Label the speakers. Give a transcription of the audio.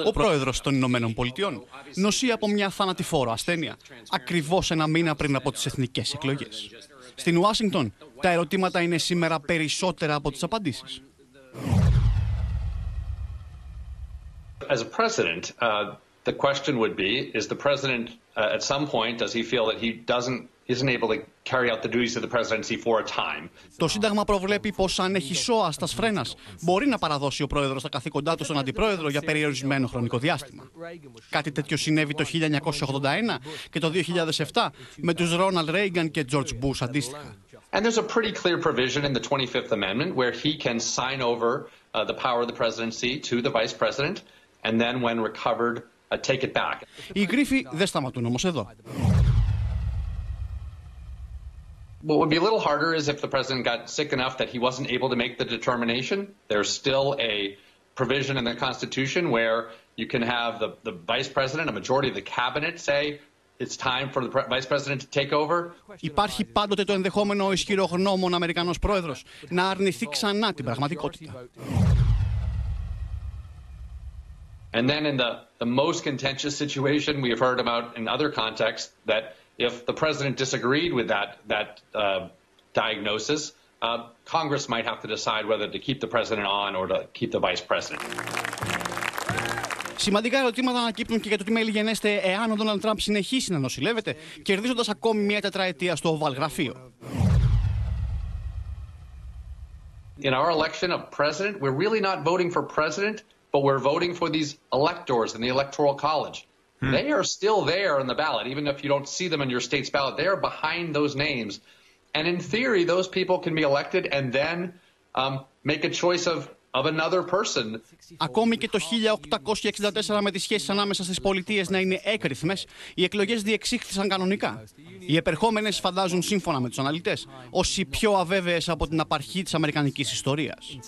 Speaker 1: Ο πρόεδρος των Ηνωμένων Πολιτειών νοσεί από μια θανατηφόρο ασθένεια, ακριβώς ένα μήνα πριν από τις εθνικές εκλογές. Στην Ουάσιγκτον, τα ερωτήματα είναι σήμερα περισσότερα από τις απαντήσεις.
Speaker 2: As a president, the question would be, is the president at some point, does he feel that he isn't able to carry out the duties of the presidency for a time?
Speaker 1: Το Σύνταγμα προβλέπει πως αν έχει σώα στα σφρένας, μπορεί να παραδώσει ο πρόεδρος τα καθήκοντά του στον αντιπρόεδρο για περιορισμένο χρονικό διάστημα. Κάτι τέτοιο συνέβη το 1981 και το 2007 με τους Ρόναλντ Ρέιγκαν και Τζορτζ Μπους αντίστοιχα.
Speaker 2: And there's a pretty clear provision in the 25th Amendment where he can sign over the power of the presidency to the vice president and then when recovered take it back.
Speaker 1: Οι γρίφοι δεν σταματούν όμως εδώ.
Speaker 2: What would be a little harder is if the president got sick enough that he wasn't able to make the determination. There's still a provision in the Constitution where you can have the vice president, a majority of the cabinet say it's time for the vice president to take over.
Speaker 1: Υπάρχει πάντοτε το ενδεχόμενο ο ισχυρογνώμων Αμερικανός πρόεδρος να αρνηθεί ξανά την πραγματικότητα.
Speaker 2: And then in the most contentious situation we have heard about in other contexts that if the president disagreed with that diagnosis, Congress might have to decide whether to keep the president on or to keep the vice president.
Speaker 1: Σημαντικά ερωτήματα ανακύπτουν και για το τι μέλη γενέστε εάν ο Ντόναλντ Τραμπ συνεχίσει να νοσηλεύεται, κερδίζοντας ακόμη μια τετραετία στο Οβάλ γραφείο.
Speaker 2: In our election of president, we're really not voting for president, but we're voting for these electors in the Electoral College. They are still there in the ballot, even if you don't see them in your state's ballot. They are behind those names. And in theory, those people can be elected and then make a choice of another person.
Speaker 1: Ακόμη και το 1864 με τις σχέσεις ανάμεσα στις πολιτείες να είναι έκρηθμες, οι εκλογές διεξήχθησαν κανονικά. Οι επερχόμενες φαντάζουν σύμφωνα με τους αναλυτές ως οι πιο αβέβαιες από την απαρχή της αμερικανικής ιστορίας.